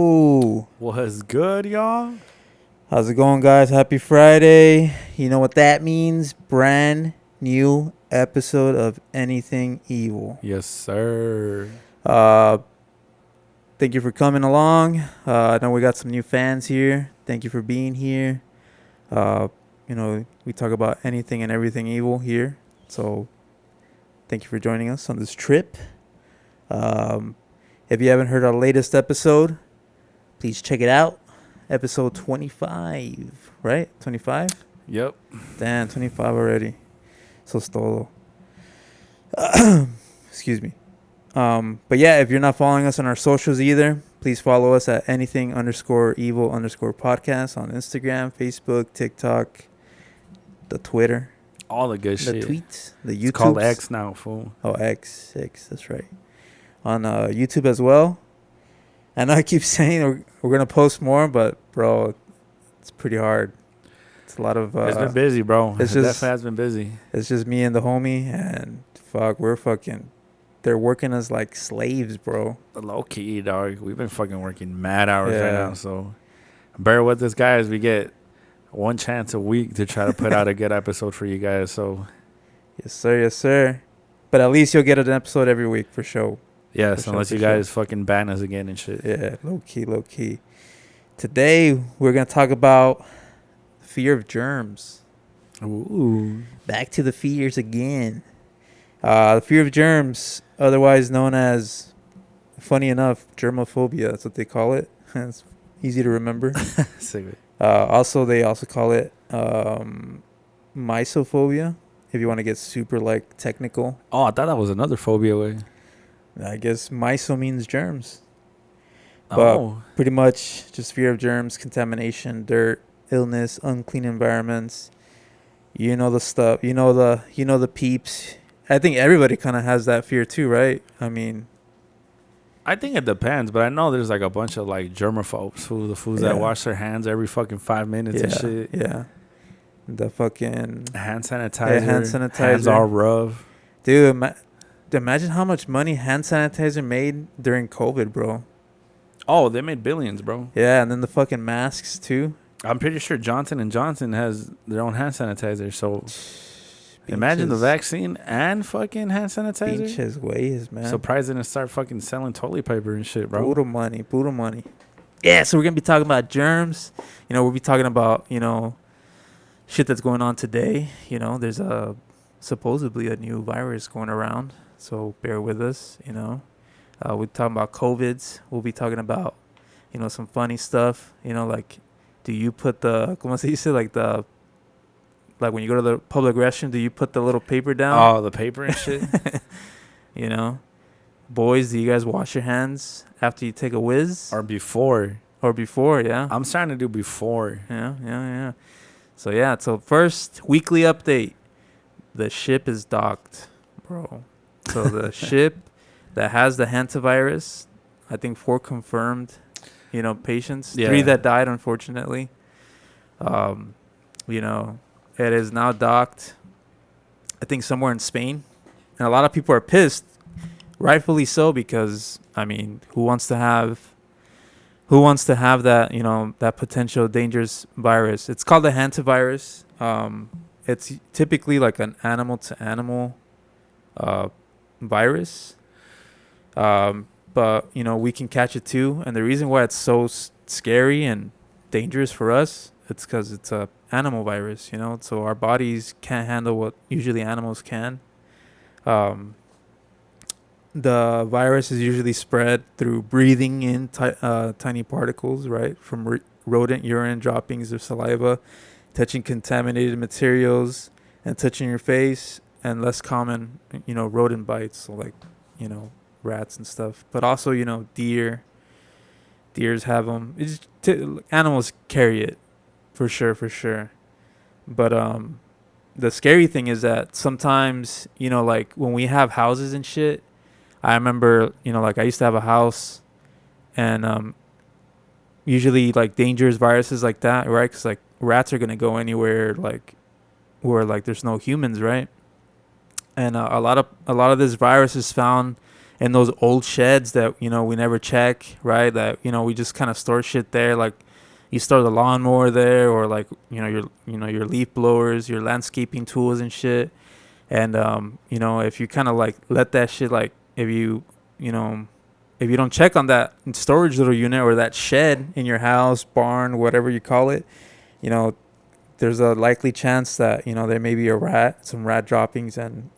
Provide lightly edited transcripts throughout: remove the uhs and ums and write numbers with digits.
Ooh, What's good, y'all? how's it going, guys? Happy Friday. You know what that means? Brand new episode of Anything Evil. Yes, sir. Uh, thank you for coming along. I know we got some new fans here. Thank you for being here. Uh, we talk about anything and everything evil here. So, thank you for joining us on this trip. If you haven't heard our latest episode, please check it out. Episode 25, right? 25? Yep. Damn, 25 already. So es todo. Excuse me. But yeah, if you're not following us on our socials either, please follow us at anything_evil_podcast on Instagram, Facebook, TikTok, the Twitter, All the good the shit. tweets, the YouTube. It's called X now, fool. Oh, X, that's right. On YouTube as well. I know I keep saying we're going to post more, but, bro, it's pretty hard. It's a lot of... it's been busy, bro. It's That just, has been busy. it's just me and the homie, and they're working us like slaves, bro. Low key, dog. We've been fucking working mad hours right Yeah. now, so bear with us, guys. We get one chance a week to try to put out a good episode for you guys, so... Yes, sir. But at least you'll get an episode every week for sure. Yes, For unless sure, you for guys fucking ban us again and shit. Yeah, low key. Today, we're going to talk about fear of germs. Ooh. Back to the fears again. The fear of germs, otherwise known as, funny enough, germophobia. That's what they call it. It's easy to remember. Sick of it. They also call it mysophobia, if you want to get super, like, technical. Oh, I thought that was another phobia way. I guess myso means germs. But Oh. pretty much just fear of germs, contamination, dirt, illness, unclean environments. You know the stuff. You know the peeps. I think everybody kind of has that fear too, right? I mean, I think it depends, but I know there's like a bunch of like germaphobes, the fools that Yeah. wash their hands every fucking 5 minutes and shit. yeah. The fucking Hand sanitizer. hand sanitizer. Hands all rough. dude. Imagine how much money hand sanitizer made during COVID, bro. Oh, they made billions, bro. Yeah, and then the fucking masks too. I'm pretty sure Johnson & Johnson has their own hand sanitizer. So imagine the Pinches- vaccine and fucking hand sanitizer. Pinches ways, man. Surprised they didn't start fucking selling toilet paper and shit, bro. Poodle money. Yeah, so we're going to be talking about germs. We'll be talking about, shit that's going on today. There's supposedly a new virus going around. So bear with us, We're talking about COVIDs. We'll be talking about, some funny stuff. Like, do you put como se dice, like when you go to the public restroom, do you put the little paper down? Oh, the paper and shit. Boys, do you guys wash your hands after you take a whiz? Or before. Or before, yeah? I'm starting to do before. Yeah. So first, weekly update. The ship is docked, bro. So the ship that has the Hantavirus, I think 4 confirmed, patients. Yeah. 3 that died, unfortunately. It is now docked, I think, somewhere in Spain. And a lot of people are pissed, rightfully so, because, I mean, who wants to have that, that potential dangerous virus? It's called the Hantavirus. It's typically like an animal-to-animal virus. But, we can catch it too. And the reason why it's so scary and dangerous for us, it's because it's a animal virus, So our bodies can't handle what usually animals can. The virus is usually spread through breathing in tiny particles, right? From rodent urine droppings or saliva, touching contaminated materials, and touching your face, and less common, rodent bites, so like, rats and stuff. But also, deers have them. Animals carry it, for sure. But the scary thing is that sometimes, like when we have houses and shit, I remember, like I used to have a house, and usually like dangerous viruses like that, right? Because like rats are gonna go anywhere like where like there's no humans, right? And a lot of this virus is found in those old sheds that we never check, right? That we just kind of store shit there, like you store the lawnmower there, or like your leaf blowers, your landscaping tools and shit. And if you kind of like let that shit, like you know if you don't check on that storage little unit or that shed in your house, barn, whatever you call it, there's a likely chance that there may be some rat droppings, and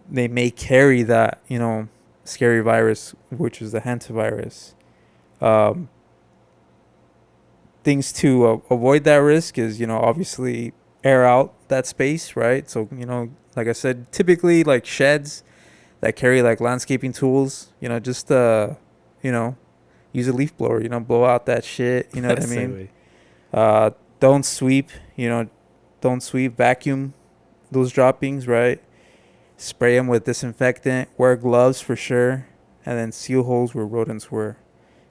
they may carry that scary virus, which is the hantavirus. um Things to avoid that risk is obviously air out that space, right? So like I said, typically like sheds that carry like landscaping tools, just you know use a leaf blower, blow out that shit, you know what I mean? Don't sweep, don't sweep, vacuum those droppings, right? Spray them with disinfectant, wear gloves for sure, and then seal holes where rodents were,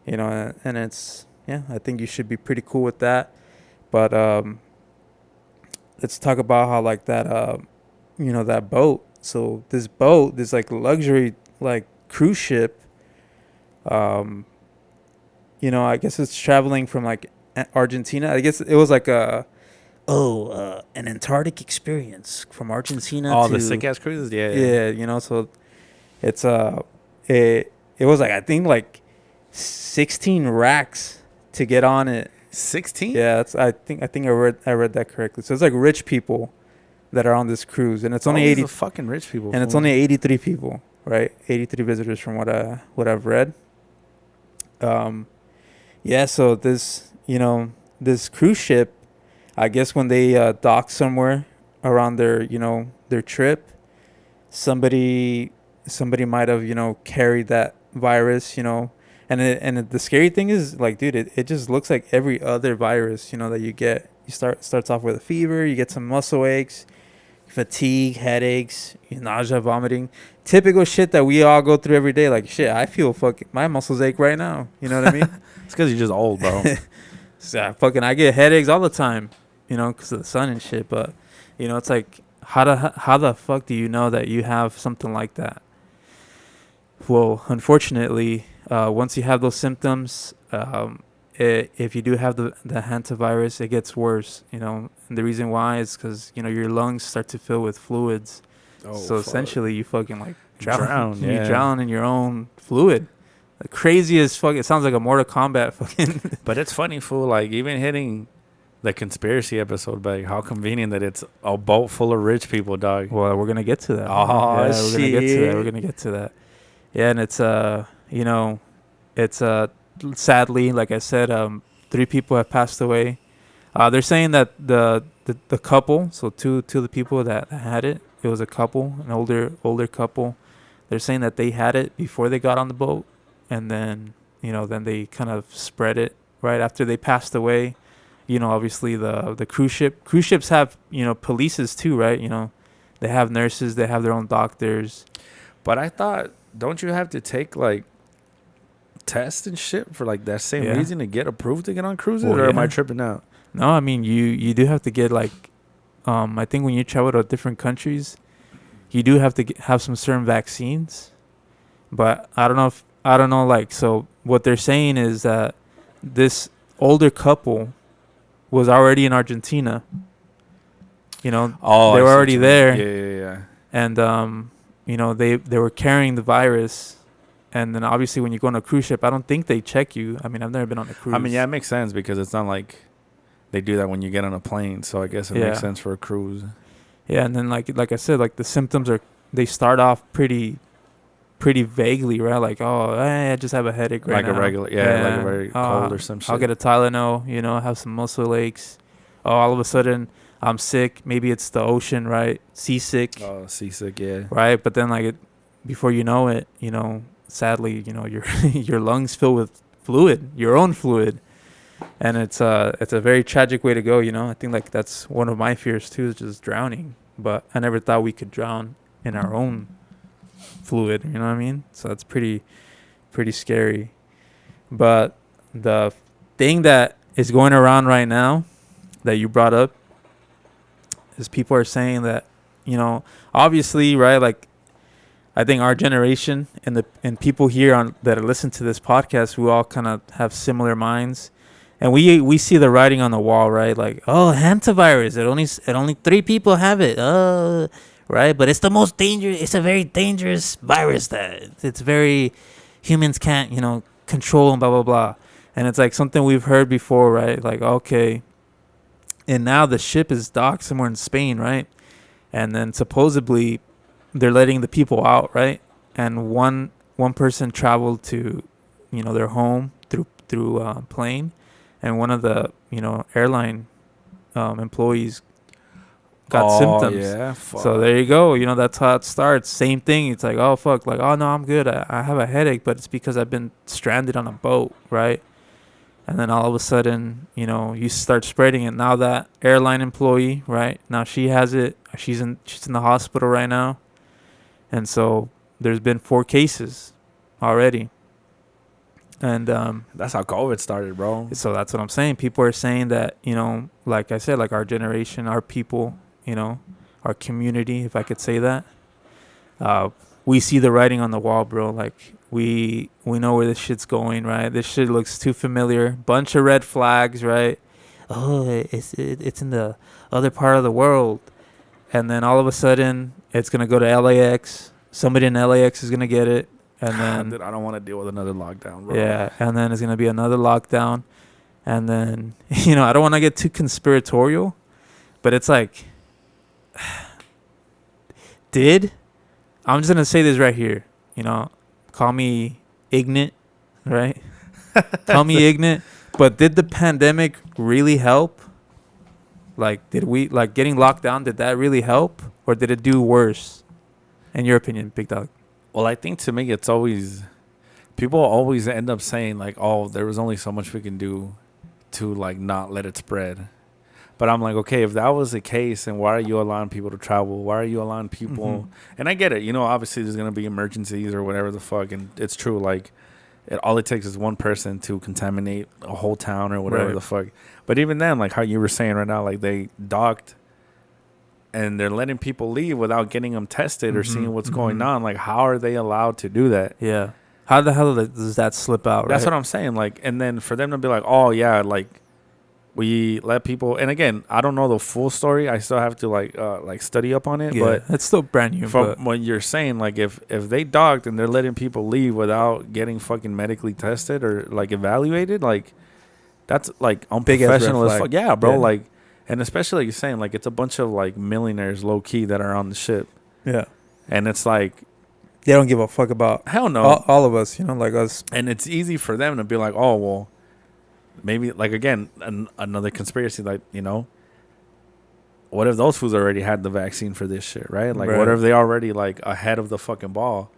and it's, yeah, I think you should be pretty cool with that. But let's talk about how like that that boat. So this boat, this like luxury like cruise ship, um I guess it's traveling from like Argentina. I guess it was like an Antarctic experience from Argentina. Oh, to the sick ass cruises, yeah. yeah. So it's it was like, I think like 16 racks to get on it. 16? Yeah, that's I think I read that correctly. So it's like rich people that are on this cruise, and it's only 80 fucking rich people, and it's only 83 people, right? 83 visitors from what I've read. Yeah, so this cruise ship, I guess when they dock somewhere around their trip, somebody might have carried that virus, and the scary thing is, like, dude, it just looks like every other virus that you get. Starts off with a fever, you get some muscle aches, fatigue, headaches, nausea, vomiting, typical shit that we all go through every day. Like, shit, I feel fucking, my muscles ache right now, you know what I mean? It's because you're just old, bro. So I get headaches all the time, because of the sun and shit. But it's like, how the fuck do you know that you have something like that? Well, unfortunately, once you have those symptoms, if you do have the hantavirus, it gets worse. And the reason why is because your lungs start to fill with fluids. Oh, so fuck. Essentially, you fucking like drown. Yeah. You drown in your own fluid. The craziest fuck. It sounds like a Mortal Kombat fucking. But it's funny, fool. Like, even hitting the conspiracy episode, but how convenient that it's a boat full of rich people, dog. Well, we're gonna get to that. Oh, yeah, shit. We're gonna get to that. Yeah, and it's it's sadly, like I said, 3 people have passed away. They're saying that the couple, so two of the people that had it was a couple, an older couple. They're saying that they had it before they got on the boat, and then then they kind of spread it right after they passed away. Obviously the cruise ships have polices too, right? They have nurses, they have their own doctors. But I thought, don't you have to take like tests and shit for like that same reason to get approved to get on cruises? Or am I tripping out? No, I mean, you do have to get like, I think when you travel to different countries, you do have to have some certain vaccines. But I don't know, like, so what they're saying is that this older couple was already in Argentina. They were already there. Yeah. And they were carrying the virus. And then obviously when you go on a cruise ship, I don't think they check you. I mean, I've never been on a cruise. I mean, yeah, it makes sense because it's not like they do that when you get on a plane. So I guess it makes sense for a cruise. Yeah, and then like I said, like the symptoms they start off pretty vaguely, right? Like, oh, I just have a headache right now. Like a regular, like a very cold or some shit. I'll get a Tylenol, have some muscle aches. Oh, all of a sudden I'm sick. Maybe it's the ocean, right? Seasick. Oh, seasick, yeah. Right, but then like before you know it, sadly, your lungs fill with fluid, your own fluid, and it's a very tragic way to go. I think like that's one of my fears too, is just drowning. But I never thought we could drown in our own fluid. You know what I mean? So that's pretty scary. But the thing that is going around right now that you brought up is people are saying that obviously, right, like I think our generation and people here on that listen to this podcast, we all kind of have similar minds, and we see the writing on the wall, right? Like, oh, hantavirus, it only 3 people have it, right? But it's the most dangerous. It's a very dangerous virus that it's very humans can't control and blah blah blah, and it's like something we've heard before, right? Like, okay, and now the ship is docked somewhere in Spain, right? And then supposedly they're letting the people out, right? And one person traveled to, their home through plane, and one of the airline employees got symptoms. Yeah, fuck. So there you go. That's how it starts. Same thing. It's like, oh fuck, like, oh no, I'm good. I have a headache, but it's because I've been stranded on a boat, right? And then all of a sudden, you start spreading it. Now that airline employee, right? Now she has it. She's in the hospital right now. And so there's been 4 cases already. And that's how COVID started, bro. So that's what I'm saying. People are saying that, like I said, like our generation, our people, our community, if I could say that, we see the writing on the wall, bro. Like we know where this shit's going, right? This shit looks too familiar. Bunch of red flags, right? Oh, it's in the other part of the world. And then all of a sudden, it's going to go to LAX. Somebody in LAX is going to get it. And then Dude, I don't want to deal with another lockdown, bro. Yeah, and then it's going to be another lockdown. And then, I don't want to get too conspiratorial, but it's like, I'm just going to say this right here, call me ignorant, right? Call me ignorant, but did the pandemic really help? Like, getting locked down, did that really help? Or did it do worse? In your opinion, Big Dog? Well, I think to me, it's always... People always end up saying, like, oh, there was only so much we can do to, like, not let it spread. But I'm like, okay, if that was the case, then why are you allowing people to travel? Why are you allowing people... Mm-hmm. And I get it. Obviously, there's going to be emergencies or whatever the fuck. And it's true, like... all it takes is one person to contaminate a whole town or whatever the fuck. But even then, like how you were saying right now, like they docked and they're letting people leave without getting them tested or seeing what's going on. Like, how are they allowed to do that? Yeah. How the hell does that slip out, That's right? what I'm saying. Like, and then for them to be like, oh, yeah, like we let people. And again, I don't know the full story. I still have to like study up on it. Yeah, but it's still brand new. From what you're saying, like if they docked and they're letting people leave without getting fucking medically tested or like evaluated, like that's like unprofessional as fuck. Yeah, bro. Yeah. Like, and especially like you're saying, like it's a bunch of like millionaires low key that are on the ship. Yeah. And it's like they don't give a fuck about hell no all of us, like us. And it's easy for them to be like, oh well, maybe like again another conspiracy, like what if those fools already had the vaccine for this shit, right? Like what if they already like ahead of the fucking ball?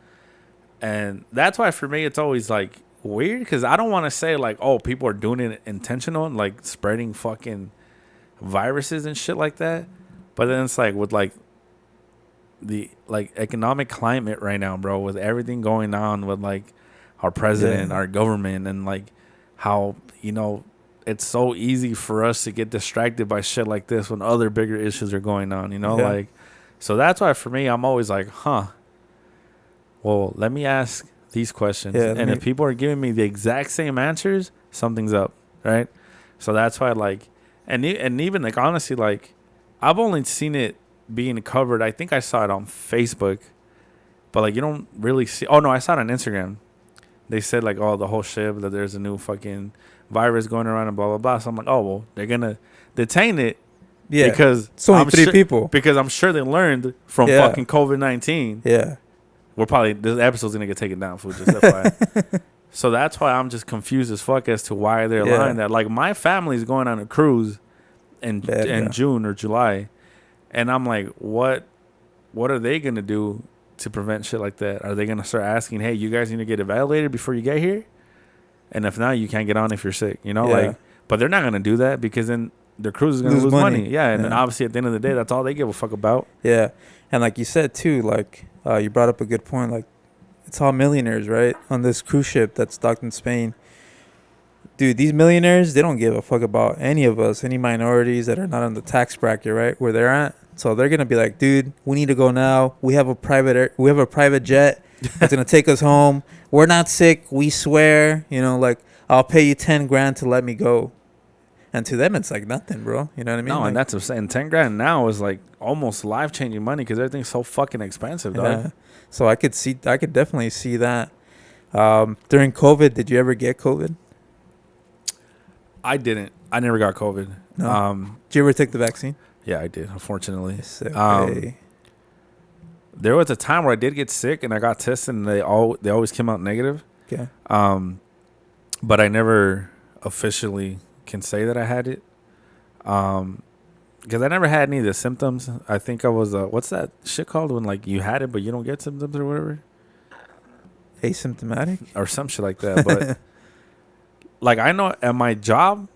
And that's why for me it's always like weird because I don't want to say like, oh, people are doing it intentional and like spreading fucking viruses and shit like that. But then it's like with like the like economic climate right now, bro, with everything going on with like our president, our government, and like how it's so easy for us to get distracted by shit like this when other bigger issues are going on, like, so that's why for me I'm always like, well, let me ask these questions, and if people are giving me the exact same answers, something's up, right? So that's why like, and even like honestly, like I've only seen it being covered. I think I saw it on Facebook, but like you don't really see. Oh no, I saw it on Instagram. They said like, oh, the whole ship that there's a new fucking virus going around and blah blah blah. So I'm like, oh well, they're gonna detain it, because it's only 3 people. Because I'm sure they learned from fucking COVID-19. Yeah, this episode's gonna get taken down for just FYI. So that's why I'm just confused as fuck as to why they're lying that. Like my family's going on a cruise in June or July, and I'm like, what are they gonna do to prevent shit like that? Are they gonna start asking, hey, you guys need to get evaluated before you get here? And if not, you can't get on if you're sick, like, but they're not going to do that because then their cruise is going to lose money. Yeah. And then obviously at the end of the day, that's all they give a fuck about. Yeah. And like you said too, like you brought up a good point. Like it's all millionaires, right? On this cruise ship that's docked in Spain. dude, these millionaires, they don't give a fuck about any of us, any minorities that are not on the tax bracket, right, where they're at. So they're gonna be like, dude, we need to go now. We have a private jet that's gonna take us home. We're not sick, we swear. You know, like I'll pay you 10 grand to let me go. And to them, it's like nothing, bro. You know what I mean? No, like, and that's what I'm saying. 10 grand now is like almost life changing money because everything's so fucking expensive, dog. Yeah. So I could definitely see that. During COVID, did you ever get COVID? I didn't. I never got COVID. No. Did you ever take the vaccine? Yeah, I did, unfortunately. Okay. There was a time where I did get sick and I got tested and they always came out negative. Okay. But I never officially can say that I had it. Because I never had any of the symptoms. I think I was what's that shit called when like you had it but you don't get symptoms or whatever? Asymptomatic? Or some shit like that. But like I know at my job,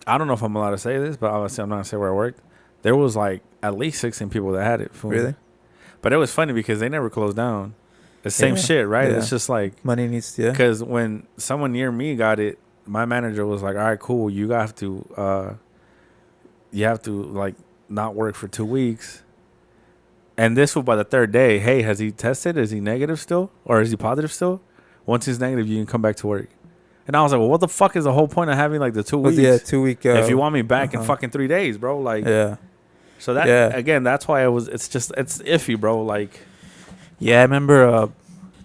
I don't know if I'm allowed to say this, but obviously I'm not gonna say where I worked. There was like at least 16 people that had it. Really? But it was funny because they never closed down. The same shit, right? Yeah. It's just like money needs to. Because when someone near me got it, my manager was like, "All right, cool. You have to like not work for 2 weeks." And this was by the third day. Hey, has he tested? Is he negative still, or is he positive still? Once he's negative, you can come back to work. And I was like, well, what the fuck is the whole point of having like the 2 weeks? Yeah, 2 week. If you want me back in fucking 3 days, bro, like. Yeah. So that again, that's why it's iffy, bro. Like. Yeah, I remember.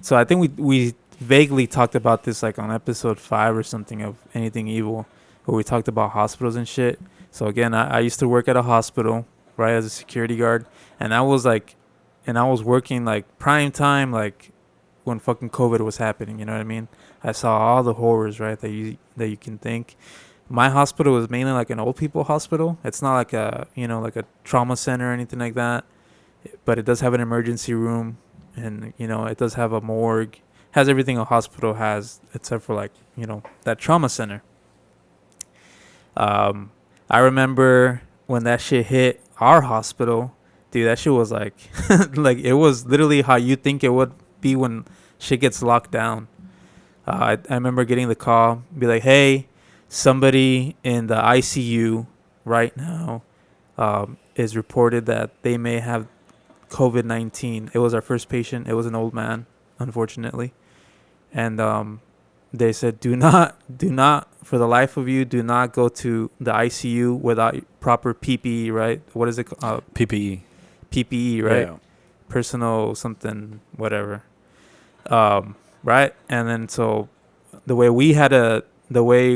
So I think we vaguely talked about this like on episode 5 or something of Anything Evil, where we talked about hospitals and shit. So again, I used to work at a hospital, right, as a security guard, and I was working like prime time, like when fucking COVID was happening. You know what I mean? I saw all the horrors, right, that you can think. My hospital was mainly like an old people hospital. It's not like a like a trauma center or anything like that, but it does have an emergency room, and it does have a morgue. Has everything a hospital has except for like that trauma center. I remember when that shit hit our hospital, dude. That shit was like like it was literally how you think it would be when shit gets locked down. I remember getting the call, be like, hey, somebody in the ICU right now is reported that they may have COVID-19. It was our first patient. It was an old man, unfortunately. And they said, do not, for the life of you, do not go to the ICU without proper PPE, right? What is it called? PPE, right? Yeah. Personal something, whatever. Right? And then so the way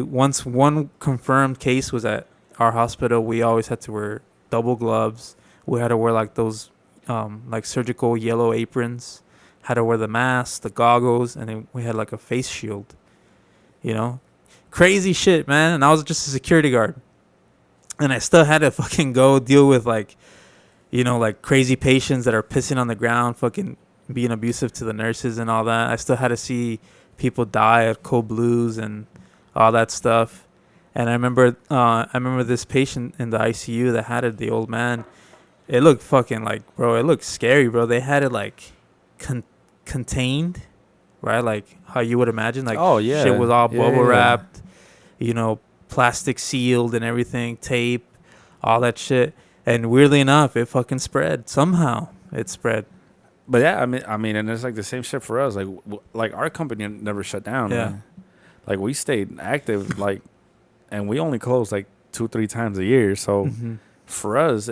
once one confirmed case was at our hospital, we always had to wear double gloves. We had to wear like those like surgical yellow aprons. Had to wear the mask, the goggles, and then we had like a face shield. Crazy shit, man. And I was just a security guard, and I still had to fucking go deal with like crazy patients that are pissing on the ground, fucking being abusive to the nurses and all that. I still had to see people die at cold blues and all that stuff. And I remember this patient in the ICU that had it, the old man. It looked fucking like, bro, it looked scary, bro. They had it like contained, right? Like how you would imagine, like, oh yeah, shit was all bubble wrapped, plastic sealed and everything, tape, all that shit. And weirdly enough, it fucking spread. Somehow it spread. But yeah, I mean, and it's like the same shit for us. Like our company never shut down. Yeah. Man. Like we stayed active, like, and we only closed like 2-3 times a year. So for us,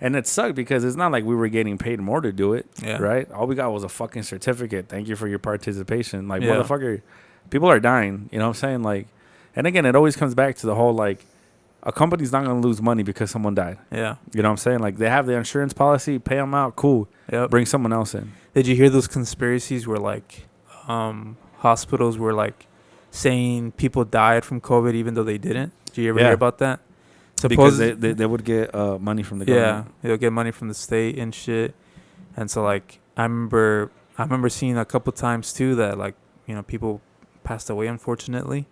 and it sucked because it's not like we were getting paid more to do it. Yeah. Right. All we got was a fucking certificate. Thank you for your participation. Like, motherfucker, people are dying. You know what I'm saying? Like, and again, it always comes back to the whole like, a company's not going to lose money because someone died. Yeah. You know what I'm saying? Like, they have the insurance policy, pay them out, cool. Yep. Bring someone else in. Did you hear those conspiracies where, like, hospitals were, like, saying people died from COVID even though they didn't? Did you ever hear about that? Because they would get money from the government. Yeah, they'll get money from the state and shit. And so, like, I remember seeing a couple times, too, that, like, people passed away, unfortunately.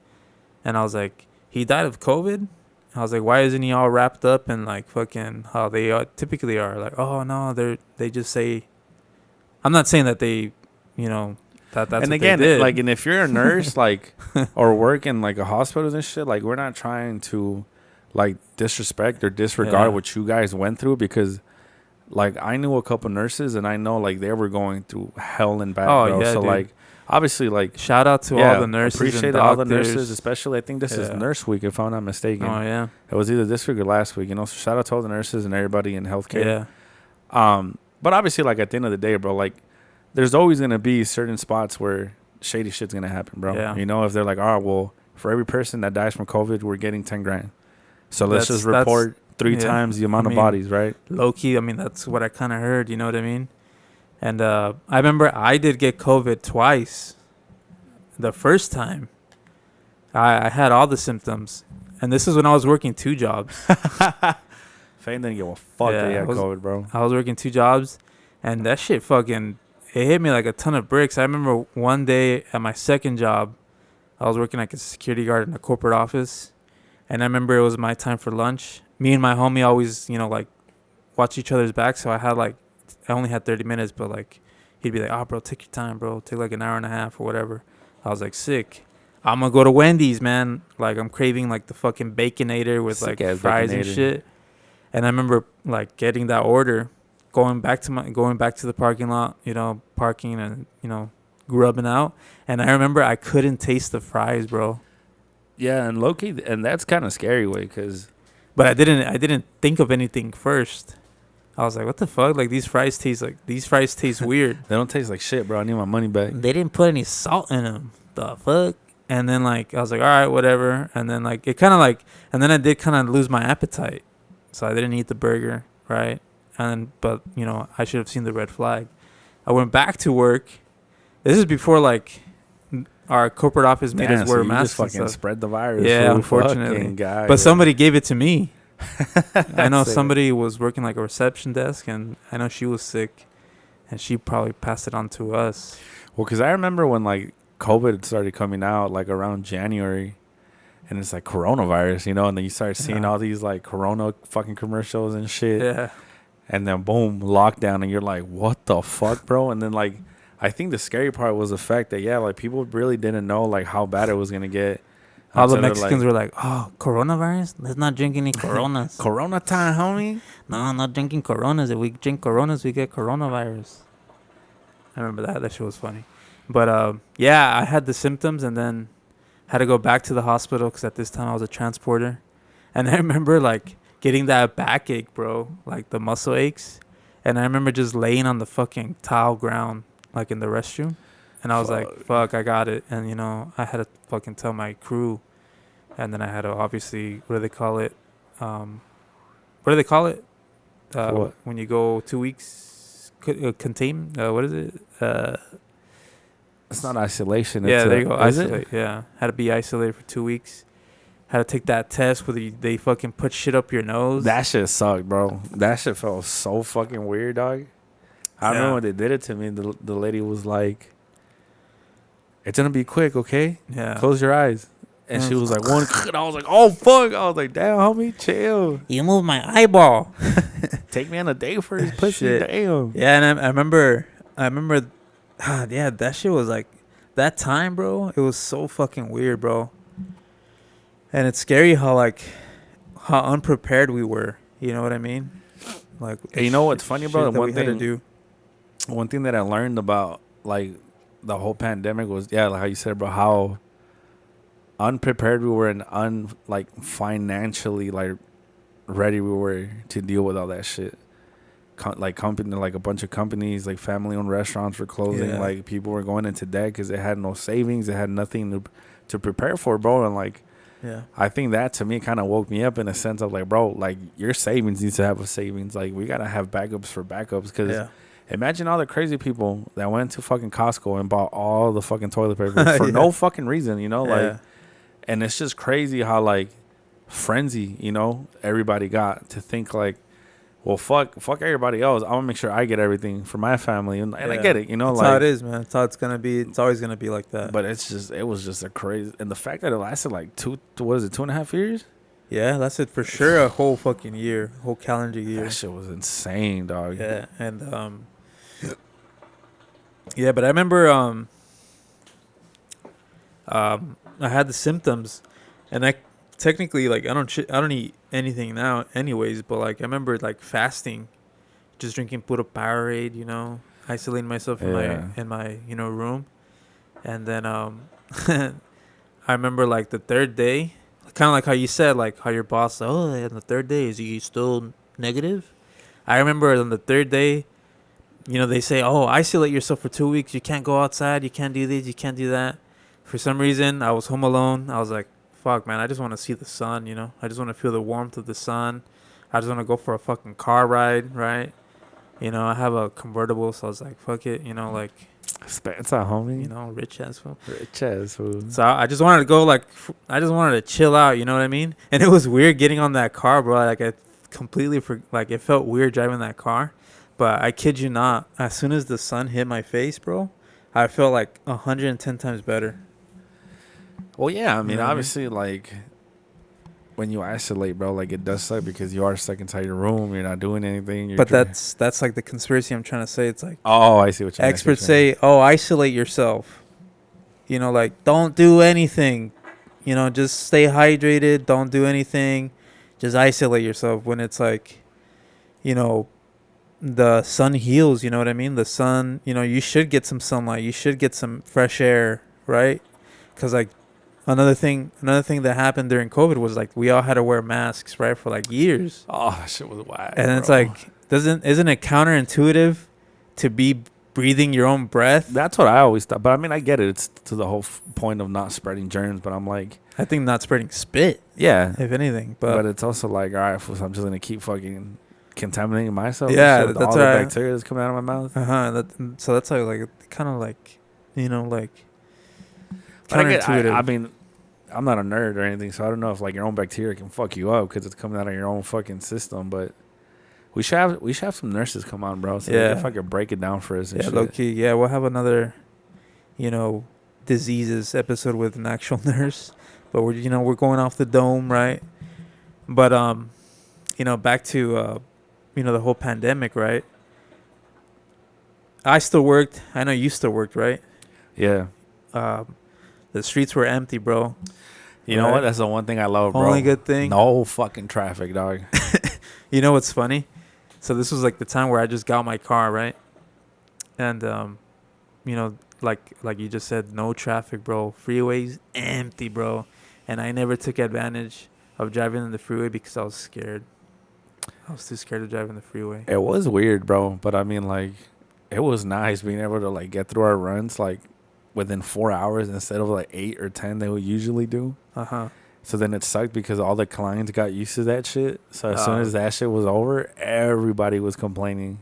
And I was like, he died of COVID? I was like, why isn't he all wrapped up in like fucking how they typically are? Like, oh no, they just say. I'm not saying that they, that That's and what again, they did. like, and if you're a nurse, like, or work in like a hospital and shit, like, we're not trying to like disrespect or disregard what you guys went through, because like I knew a couple nurses and I know like they were going through hell and back, bro. So dude. Like obviously, like, shout out to all the nurses. Appreciate and all the nurses, especially I think this is Nurse Week, if I'm not mistaken. Oh yeah, it was either this week or last week. So shout out to all the nurses and everybody in healthcare. Yeah. But obviously, like, at the end of the day, bro, like, there's always gonna be certain spots where shady shit's gonna happen, bro. Yeah. If they're like, oh well, for every person that dies from COVID, we're getting 10 grand. So let's just report 3 times the amount of bodies, right? Low key, that's what I kind of heard. You know what I mean? And I remember I did get COVID twice. The first time, I had all the symptoms, and this is when I was working 2 jobs. Fane didn't give a fuck that he had COVID, bro. I was working 2 jobs, and that shit it hit me like a ton of bricks. I remember one day at my second job, I was working like a security guard in a corporate office, and I remember it was my time for lunch. Me and my homie always, like, watch each other's back, so I only had 30 minutes, but, like, he'd be like, oh, bro, take your time, bro. Take, like, an hour and a half or whatever. I was like, sick. I'm going to go to Wendy's, man. Like, I'm craving, like, the fucking Baconator with, like, fries and shit. And I remember, like, getting that order, going back to the parking lot, parking and, grubbing out. And I remember I couldn't taste the fries, bro. Yeah, and low-key, and that's kind of scary way, because... But I didn't think of anything first. I was like, what the fuck? Like, these fries taste weird. They don't taste like shit, bro. I need my money back. They didn't put any salt in them. The fuck? And then, like, I was like, all right, whatever. And then, like, it kind of, like... And then I did kind of lose my appetite. So I didn't eat the burger, right? But I should have seen the red flag. I went back to work. This is before, like, our corporate office made us wear masks. Just fucking spread the virus. Yeah, unfortunately. But somebody gave it to me. I know somebody was working like a reception desk, and I know she was sick, and she probably passed it on to us. Well, because I remember when, like, COVID started coming out, like, around January. And it's like coronavirus, and then you start seeing all these like corona fucking commercials and shit. Yeah. And then boom, lockdown, and you're like, what the fuck, bro? And then, like, I think the scary part was the fact that, like, people really didn't know, like, how bad it was going to get. All the Mexicans were like, oh, coronavirus? Let's not drink any Coronas. Corona time, homie? No, I'm not drinking Coronas. If we drink Coronas, we get coronavirus. I remember that. That shit was funny. But, I had the symptoms, and then had to go back to the hospital because at this time I was a transporter. And I remember, like, getting that backache, bro, like the muscle aches. And I remember just laying on the fucking tile ground, like, in the restroom. And I was like, fuck, I got it. And, I had to fucking tell my crew. And then I had to, obviously, what do they call it? What? When you go 2 weeks, contain, what is it? It's not isolation. There you go. Isolate. Yeah. Had to be isolated for 2 weeks. Had to take that test where they fucking put shit up your nose. That shit sucked, bro. That shit felt so fucking weird, dog. I remember when they did it to me, the lady was like, it's going to be quick, okay? Yeah. Close your eyes. And she was like, one. And I was like, oh, fuck. I was like, damn, homie, chill. You moved my eyeball. Take me on a date for this pussy. Damn. Yeah, and I remember... yeah, that shit was like, that time, bro, it was so fucking weird, bro. And it's scary how unprepared we were. You know what I mean? Like, you know what's funny, bro? One thing that I learned about, like, the whole pandemic was, like how you said, bro, how unprepared we were and financially, like, ready we were to deal with all that shit. Like a bunch of companies, like family-owned restaurants were closing. Yeah. Like, people were going into debt because they had no savings. They had nothing to prepare for, bro. And, like, I think that, to me, kind of woke me up in a sense of, like, bro, like, your savings needs to have a savings. Like, we got to have backups for backups because imagine all the crazy people that went to fucking Costco and bought all the fucking toilet paper for no fucking reason, like, and it's just crazy how, like, frenzy, everybody got to think, like, well, fuck everybody else. I'm gonna make sure I get everything for my family, and I get it, That's how it is, man. That's how it's gonna be. It's always gonna be like that. But it was just a crazy, and the fact that it lasted like 2.5 years? Yeah, that's it for sure. A whole fucking year, whole calendar year. That shit was insane, dog. Yeah, and but I remember I had the symptoms, and I technically like I don't eat anything now, anyways. But like I remember like fasting, just drinking puro Powerade, isolating myself in my room, and then I remember like the third day, kind of like how you said, like how your boss, oh, on the third day, is he still negative? I remember on the third day, they say, oh, isolate yourself for 2 weeks. You can't go outside. You can't do this. You can't do that. For some reason, I was home alone. I was like, fuck, man, I just want to see the sun, I just want to feel the warmth of the sun. I just want to go for a fucking car ride, right? I have a convertible, so I was like, fuck it, like. Spencer, homie. Rich ass fool. Rich ass fool. So I just wanted to go, like, I just wanted to chill out, you know what I mean? And it was weird getting on that car, bro. Like, I completely, it felt weird driving that car. But I kid you not, as soon as the sun hit my face, bro, I felt like 110 times better. Well, yeah, I mean, obviously, like, when you isolate, bro, like, it does suck because you are stuck inside your room. You're not doing anything. But that's like the conspiracy I'm trying to say. It's like, oh, I see what you mean. Experts say, oh, isolate yourself. Like, don't do anything. Just stay hydrated. Don't do anything. Just isolate yourself. When it's like, the sun heals. You know what I mean? The sun, you should get some sunlight. You should get some fresh air, right? Because, like, Another thing that happened during COVID was like we all had to wear masks, right, for like years. Oh, that shit was wild. And it's like, isn't it counterintuitive to be breathing your own breath? That's what I always thought. But I mean, I get it. It's to the whole point of not spreading germs. But I'm like, I think not spreading spit. Yeah, if anything. But it's also like, all right, so I'm just gonna keep fucking contaminating myself. Yeah, with all the bacteria that's coming out of my mouth. So that's like kind of like, like. I mean, I'm not a nerd or anything, so I don't know if like your own bacteria can fuck you up because it's coming out of your own fucking system. But we should have some nurses come on, bro. So they can fucking break it down for us. And shit. Low key. Yeah, we'll have another, diseases episode with an actual nurse. But we're going off the dome, right? But back to the whole pandemic, right? I still worked. I know you still worked, right? Yeah. The streets were empty, bro. You know what? That's the one thing I love, bro. Only good thing. No fucking traffic, dog. You know what's funny? So this was like the time where I just got my car, right? And, like you just said, no traffic, bro. Freeways empty, bro. And I never took advantage of driving in the freeway because I was scared. I was too scared to drive in the freeway. It was weird, bro. But I mean, like, it was nice being able to, like, get through our runs, like, within 4 hours instead of like 8 or 10 they would usually do. So then it sucked because all the clients got used to that shit. So as soon as that shit was over, everybody was complaining.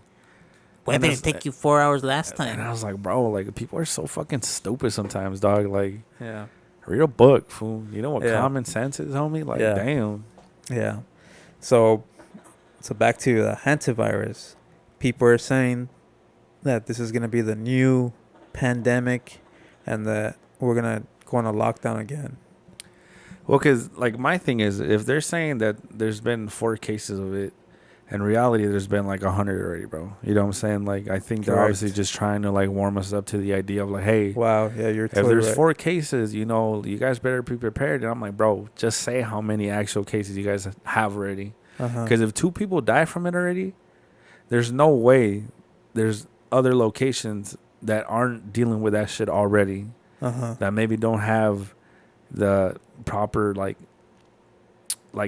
Why did it take you 4 hours last time? And I was like, bro, like people are so fucking stupid sometimes, dog. Like, yeah, read a book, fool. You know what common sense is, homie? Like, damn. Yeah. So back to the Hantavirus. People are saying that this is gonna be the new pandemic. And that we're going to go on a lockdown again. Well, because, like, my thing is, if they're saying that there's been 4 cases of it, in reality, there's been, like, 100 already, bro. You know what I'm saying? Like, I think they're obviously just trying to, like, warm us up to the idea of, like, hey. Wow, yeah, you're totally if there's right. 4 cases, you guys better be prepared. And I'm like, bro, just say how many actual cases you guys have already. Because if 2 people die from it already, there's no way there's other locations that aren't dealing with that shit already, that maybe don't have the proper like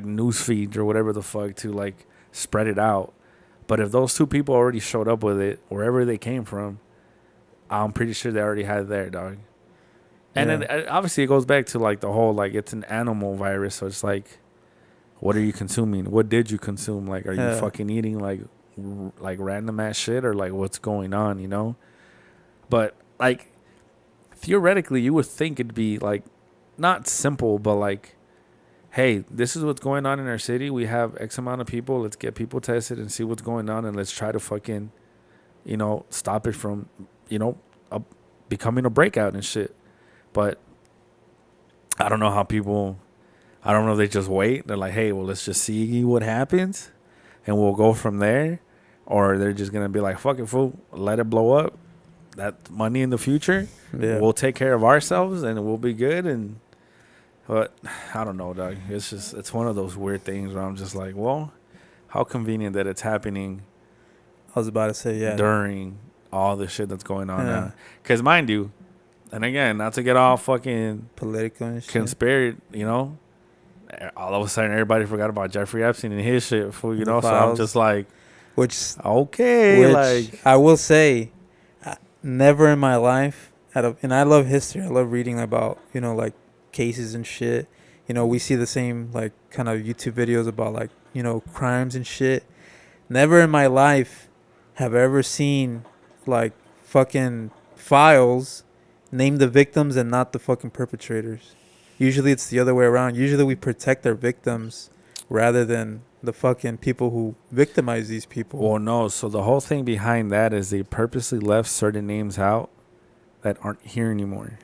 news feeds or whatever the fuck to like spread it out. But if those 2 people already showed up with it wherever they came from, I'm pretty sure they already had it there, dog. And then obviously it goes back to like the whole like it's an animal virus, so it's like, what are you consuming? What did you consume? Like, are you fucking eating like random ass shit or like what's going on? But, like, theoretically, you would think it'd be, like, not simple, but, like, hey, this is what's going on in our city. We have X amount of people. Let's get people tested and see what's going on, and let's try to fucking, stop it from, becoming a breakout and shit. But I don't know how people, I don't know if they just wait. They're like, hey, well, let's just see what happens, and we'll go from there. Or they're just going to be like, fuck it, fool, let it blow up. that money in the future. Yeah. We'll take care of ourselves and we'll be good. But I don't know, dog. It's one of those weird things where I'm just like, well, how convenient that it's happening. I was about to say, yeah. During all the shit that's going on now. Because mind you, and again, not to get all fucking political and shit. Conspiracy, all of a sudden everybody forgot about Jeffrey Epstein and his shit, so I'm just like, which I will say, never in my life, and I love history. I love reading about, like cases and shit. We see the same, like, kind of YouTube videos about, like, crimes and shit. Never in my life have I ever seen, like, fucking files name the victims and not the fucking perpetrators. Usually it's the other way around. Usually we protect our victims rather than the fucking people who victimize these people. Well, no. So the whole thing behind that is they purposely left certain names out that aren't here anymore.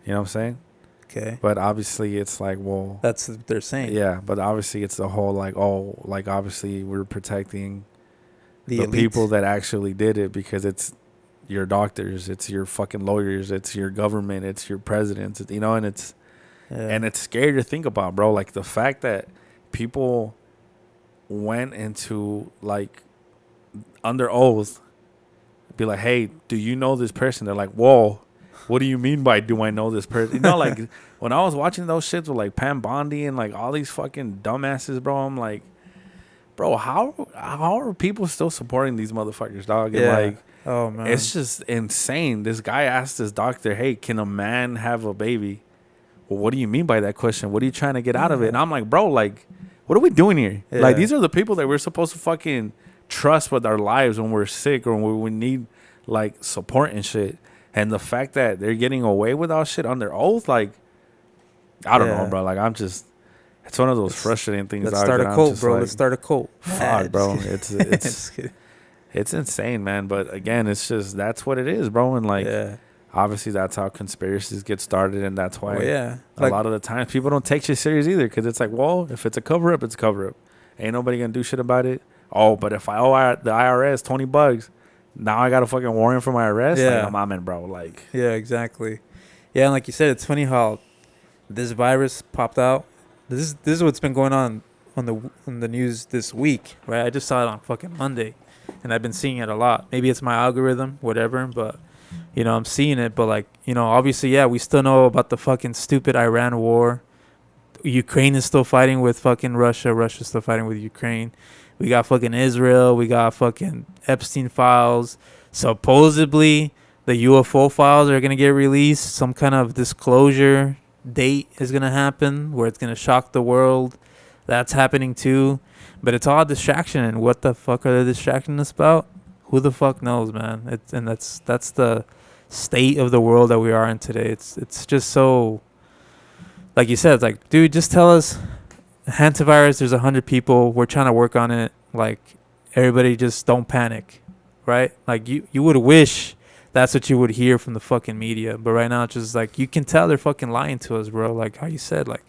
You know what I'm saying? Okay. But obviously it's like, well, that's what they're saying. Yeah, but obviously it's the whole like, oh, like obviously we're protecting the people that actually did it because it's your doctors, it's your fucking lawyers, it's your government, it's your presidents, and it's and it's scary to think about, bro. Like the fact that people went into like under oath, be like, hey, do you know this person? They're like, whoa. What do you mean by do I know this person? Like when I was watching those shits with like Pam Bondi and like all these fucking dumbasses, bro, I'm like, bro, how are people still supporting these motherfuckers, dog? And like, oh man, it's just insane. This guy asked his doctor, hey, can a man have a baby? Well, what do you mean by that question? What are you trying to get out of it? And I'm like, bro, like, what are we doing here? Yeah. Like, these are the people that we're supposed to fucking trust with our lives when we're sick or when we need like support and shit. And the fact that they're getting away with all shit on their oath, like, I don't know, bro. Like, it's one of those frustrating things. Let's start a cult, bro. Like, let's start a cult. Fuck, bro. It's insane, man. But again, it's just, that's what it is, bro. And like, obviously that's how conspiracies get started. And that's why a lot of the times people don't take shit serious either. Because it's like, well, if it's a cover up, it's a cover up. Ain't nobody going to do shit about it. Oh, but if I owe the IRS $20, now I got a fucking warrant for my arrest. Yeah, like, I'm in, bro. Like, yeah, exactly. Yeah, and like you said, it's funny how this virus popped out. This is what's been going on the news this week, right? I just saw it on fucking Monday, and I've been seeing it a lot. Maybe it's my algorithm, whatever, but I'm seeing it. But like, obviously, yeah, we still know about the fucking stupid Iran war. Ukraine is still fighting with fucking Russia. Russia's still fighting with Ukraine. We got fucking Israel. We got fucking Epstein files. Supposedly, the UFO files are going to get released. Some kind of disclosure date is going to happen where it's going to shock the world. That's happening too. But it's all a distraction. And what the fuck are they distracting us about? Who the fuck knows, man? That's the state of the world that we are in today. It's just so, like you said, it's like, dude, just tell us. Hantavirus, there's 100 people. We're trying to work on it. Like, everybody just don't panic, right? Like, you would wish that's what you would hear from the fucking media. But right now, it's just like, you can tell they're fucking lying to us, bro. Like how you said, like,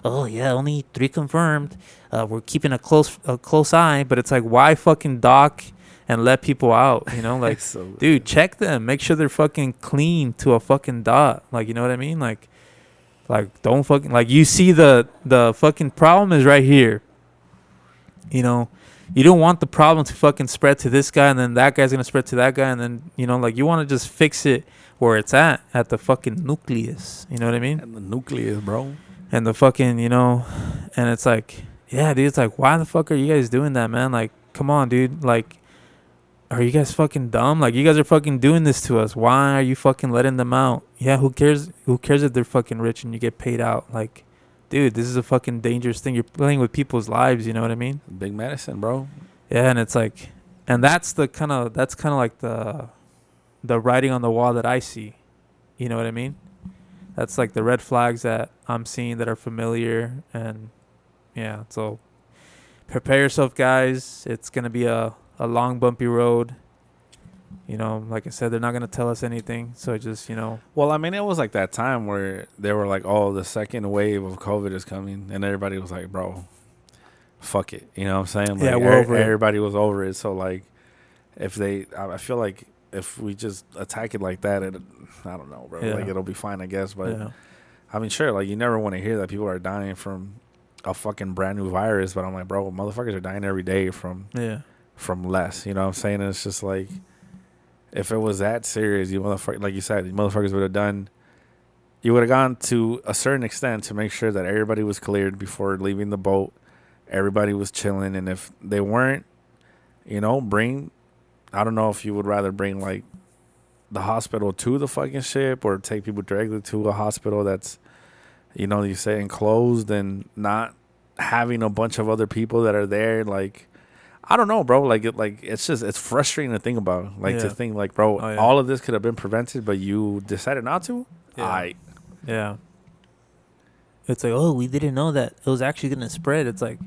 oh, yeah, only 3 confirmed. We're keeping a close eye. But it's like, why fucking dock and let people out? Like, so dude, check them. Make sure they're fucking clean to a fucking dot. Like, you know what I mean? Like, don't fucking, like, you see the fucking problem is right here. You don't want the problem to fucking spread to this guy, and then that guy's going to spread to that guy, and then, like, you want to just fix it where it's at the fucking nucleus. You know what I mean? And the nucleus, bro. And the fucking, and it's like, yeah, dude, it's like, why the fuck are you guys doing that, man? Like, come on, dude. Like, are you guys fucking dumb? Like, you guys are fucking doing this to us. Why are you fucking letting them out? Yeah, who cares? Who cares if they're fucking rich and you get paid out? Like, dude, this is a fucking dangerous thing. You're playing with people's lives, you know what I mean? Big medicine, bro. Yeah, and it's like, and that's kind of like the writing on the wall that I see. You know what I mean? That's like the red flags that I'm seeing that are familiar. And yeah, so prepare yourself, guys. It's going to be a long, bumpy road. Like I said, they're not going to tell us anything. So just, Well, I mean, it was like that time where they were like, oh, the second wave of COVID is coming. And everybody was like, bro, fuck it. You know what I'm saying? Like, yeah, we're over it. Everybody was over it. So, like, I feel like if we just attack it like that, I don't know, bro. Like, it'll be fine, I guess. But I mean, sure, like, you never want to hear that people are dying from a fucking brand new virus. But I'm like, bro, motherfuckers are dying every day from less. You know what I'm saying? And it's just like, if it was that serious, you motherfucker, like you said, you motherfuckers would have done. You would have gone to a certain extent to make sure that everybody was cleared before leaving the boat. Everybody was chilling, and if they weren't, you know, I don't know if you would rather bring, like, the hospital to the fucking ship or take people directly to a hospital that's, you know, you say enclosed and not having a bunch of other people that are there. Like, I don't know, bro. Like, it's frustrating to think about. Like, to think, like, bro, all of this could have been prevented, but you decided not to? Yeah. It's like, oh, we didn't know that it was actually going to spread. It's like,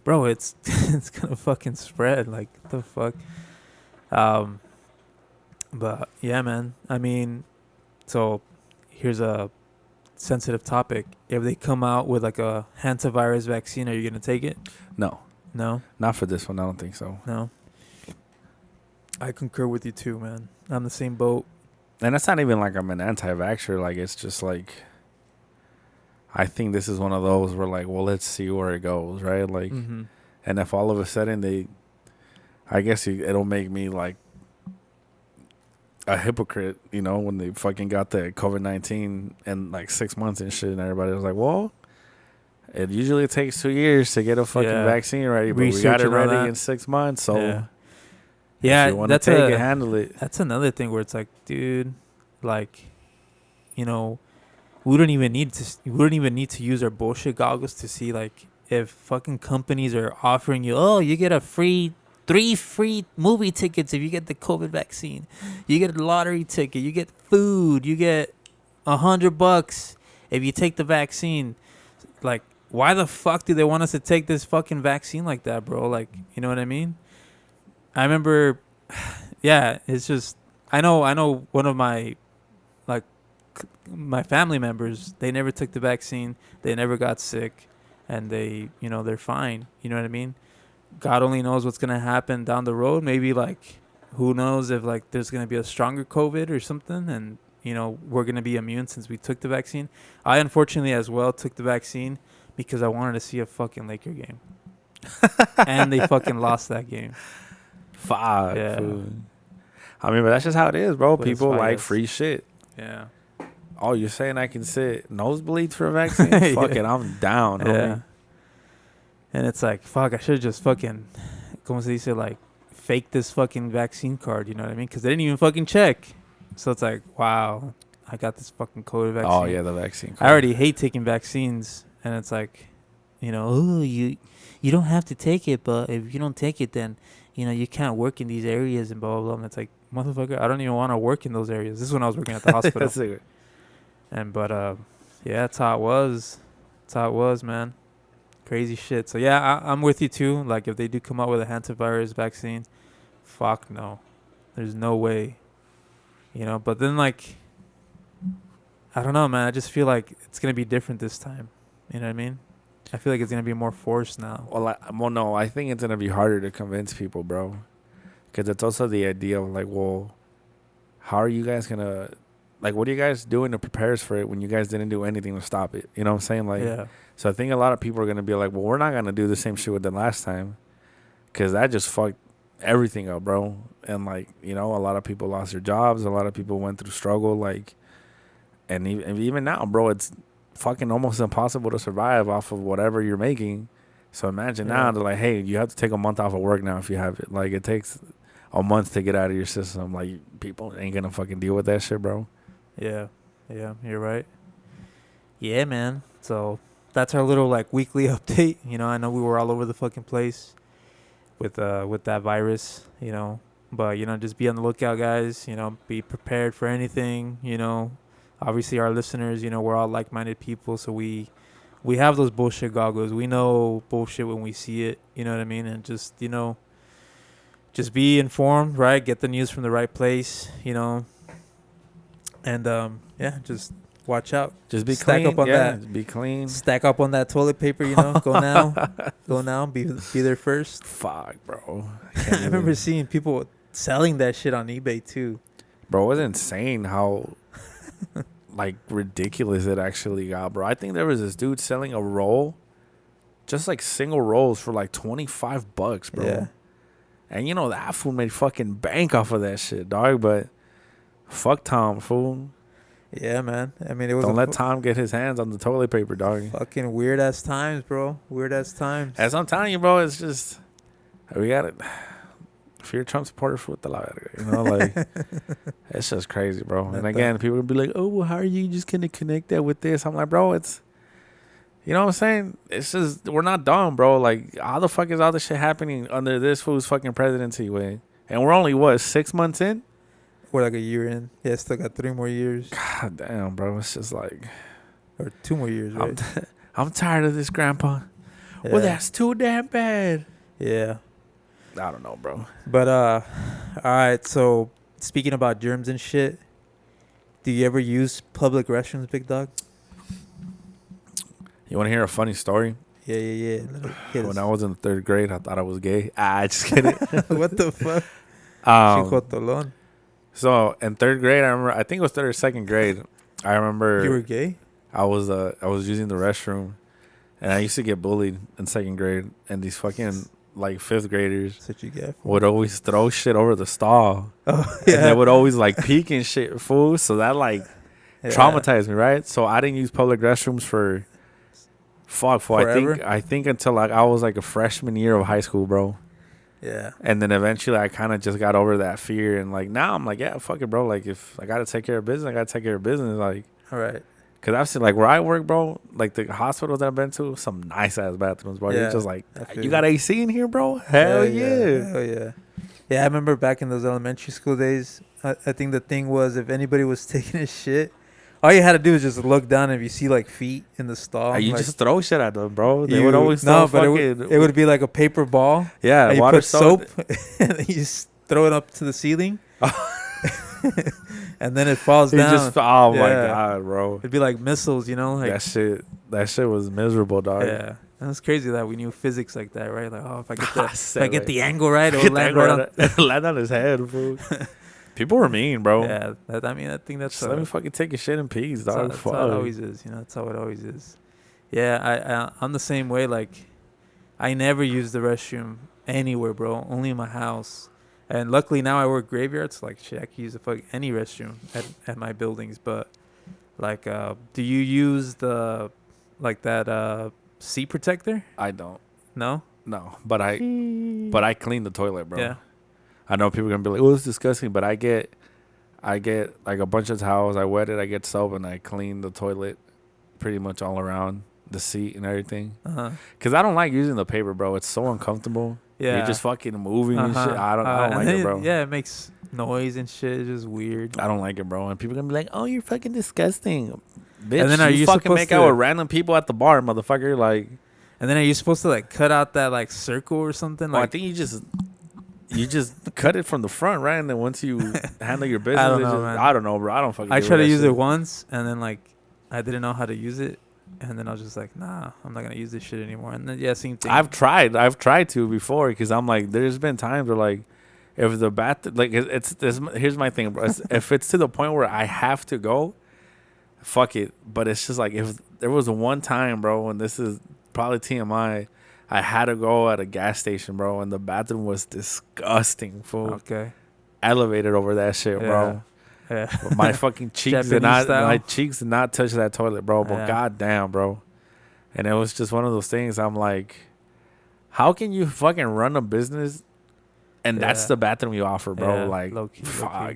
bro, it's it's going to fucking spread. Like, what the fuck? But, yeah, man. I mean, so here's a sensitive topic. If they come out with, like, a Hantavirus vaccine, are you going to take it? No. No? Not for this one. I don't think so. No? I concur with you, too, man. I'm the same boat. And it's not even like I'm an anti-vaxxer. Like, it's just like, I think this is one of those where, like, well, let's see where it goes, right? Like, and if all of a sudden I guess it'll make me like a hypocrite, you know, when they fucking got the COVID-19 in like 6 months and shit, and everybody was like, well, it usually takes 2 years to get a fucking vaccine ready, but we got it ready in 6 months, so if you want to take it, handle it. That's another thing where it's like, dude, like, you know, we don't even need to use our bullshit goggles to see, like, if fucking companies are offering you, oh, you get 3 free movie tickets if you get the COVID vaccine, you get a lottery ticket, you get food, you get $100 if you take the vaccine. Like, why the fuck do they want us to take this fucking vaccine like that, bro? Like, you know what I mean? I remember, it's just, I know one of my, like, my family members, they never took the vaccine, they never got sick, and they, you know, they're fine. You know what I mean? God only knows what's going to happen down the road. Maybe, like, who knows if, like, there's going to be a stronger COVID or something, and, you know, we're going to be immune since we took the vaccine. I, unfortunately, as well, took the vaccine because I wanted to see a fucking Laker game. And they fucking lost that game. Fuck. Yeah. I mean, but that's just how it is, bro. People like free shit. Yeah. Oh, you're saying I can sit nosebleeds for a vaccine? Fuck it, I'm down, homie. And it's like, fuck, I should have just fucking, como se dice, like, fake this fucking vaccine card, you know what I mean? Because they didn't even fucking check. So it's like, wow, I got this fucking COVID vaccine. Oh, yeah, the vaccine card. I already hate taking vaccines. And it's like, you know, oh, you don't have to take it, but if you don't take it, then, you know, you can't work in these areas and blah, blah, blah. And it's like, motherfucker, I don't even want to work in those areas. This is when I was working at the hospital. That's how it was. That's how it was, man. Crazy shit. So, yeah, I'm with you, too. Like, if they do come out with a hantavirus vaccine, fuck no. There's no way. You know, but then, like, I don't know, man. I just feel like it's going to be different this time. You know what I mean? I feel like it's going to be more forced now. Well, no, I think it's going to be harder to convince people, bro. Because it's also the idea of, like, well, how are you guys going to, like, what are you guys doing to prepare us for it when you guys didn't do anything to stop it? You know what I'm saying? Like, so I think a lot of people are going to be like, well, we're not going to do the same shit with them last time. Because that just fucked everything up, bro. And, like, you know, a lot of people lost their jobs. A lot of people went through struggle. Like, and even now, bro, it's fucking almost impossible to survive off of whatever you're making. So imagine now they're like, hey, you have to take a month off of work now if you have it. Like, it takes a month to get out of your system. Like, people ain't gonna fucking deal with that shit, bro. Yeah, you're right. Yeah, man. So that's our little, like, weekly update. You know, I know we were all over the fucking place with that virus, you know. But, you know, just be on the lookout, guys. You know, be prepared for anything, you know. Obviously, our listeners, you know, we're all like-minded people, so we have those bullshit goggles. We know bullshit when we see it, you know what I mean? And just, you know, just be informed, right? Get the news from the right place, you know. And, just watch out. Just be clean. Stack up on that. Be clean. Stack up on that toilet paper, you know. Go now. Go now. Be there first. Fuck, bro. I remember seeing people selling that shit on eBay too. Bro, it was insane how like ridiculous it actually got, bro. I think there was this dude selling a roll, just like single rolls for like $25, bro. Yeah. And you know that fool made fucking bank off of that shit, dog. But fuck Tom, fool. Yeah, man. I mean, it was. Don't let Tom get his hands on the toilet paper, dog. Fucking weird ass times, bro. Weird ass times. As I'm telling you, bro, it's just we got it. If you're a Trump supporter, for the light, you know, like it's just crazy, bro. And again, people would be like, "Oh, well, how are you just gonna connect that with this?" I'm like, bro, it's, you know what I'm saying? It's just we're not dumb, bro. Like, how the fuck is all this shit happening under this fool's fucking presidency, way? And we're only what 6 months in? We're like a year in. Yeah, still got 3 more years. God damn, bro. It's just like, or 2 more years, right? I'm tired of this, Grandpa. Yeah. Well, that's too damn bad. Yeah. I don't know, bro. But all right. So speaking about germs and shit, do you ever use public restrooms, big dog? You want to hear a funny story? Yeah. When I was in the 3rd grade, I thought I was gay. Just kidding. What the fuck? So in 3rd grade, I remember. I think it was 3rd or 2nd grade. I remember you were gay. I was using the restroom, and I used to get bullied in 2nd grade, and these fucking like 5th graders would always throw shit over the stall. Oh, yeah. And they would always like peek and shit, fool. So that like traumatized me, right? So I didn't use public restrooms for I think until like I was like a freshman year of high school, bro. Yeah. And then eventually I kind of just got over that fear, and like now I'm like, yeah, fuck it, bro. Like if I gotta take care of business, I gotta take care of business. Like, all right. Cause I've seen like where I work, bro, like the hospitals that I've been to, some nice ass bathrooms, bro. Yeah, you're just like, you got AC in here, bro? Hell yeah. Hell yeah. Yeah, I remember back in those elementary school days, I think the thing was if anybody was taking a shit, all you had to do is just look down, and if you see like feet in the stall, you like, just throw shit at them, bro. They would always throw it would be like a paper ball. Yeah, and you put soap and then you just throw it up to the ceiling. And then it falls down. Oh my god, bro! It'd be like missiles, you know. Like, that shit was miserable, dog. Yeah, and it's crazy that we knew physics like that, right? Like, oh, if I get the angle right, it'll land on his head, bro. People were mean, bro. Yeah, I think that's. Just let me fucking take a shit in peace, dog. That's how it always is, you know. That's how it always is. Yeah, I'm the same way. Like, I never use the restroom anywhere, bro. Only in my house. And luckily now I work graveyards. Like, shit, I can use any restroom at my buildings. But like, do you use the that seat protector? I don't. No. But I clean the toilet, bro. Yeah. I know people are gonna be like, "Oh, it's disgusting," but I get like a bunch of towels. I wet it. I get soap and I clean the toilet, pretty much all around the seat and everything. Cause I don't like using the paper, bro. It's so uncomfortable. Yeah, you're just fucking moving and shit. I don't like it, bro. Yeah, it makes noise and shit. It's just weird. I don't like it, bro. And people are gonna be like, "Oh, you're fucking disgusting, bitch." And then are you fucking make out with random people at the bar, motherfucker? Like, and then are you supposed to like cut out that like circle or something? Well, I think you just cut it from the front, right? And then once you handle your business, I don't know, bro. I don't fucking. I tried to use it once, and then like I didn't know how to use it. And then I was just like, nah, I'm not going to use this shit anymore. And then, same thing. I've tried to before, because I'm like, there's been times where, like, if the like, here's my thing, bro. If it's to the point where I have to go, fuck it. But it's just like, if there was one time, bro, and this is probably TMI, I had to go at a gas station, bro, and the bathroom was disgusting, fool. Okay. Elevated over that shit, bro. Yeah. My fucking cheeks did not touch that toilet, bro. But goddamn, bro. And it was just one of those things. I'm like, how can you fucking run a business and that's the bathroom you offer, bro? Like, low-key.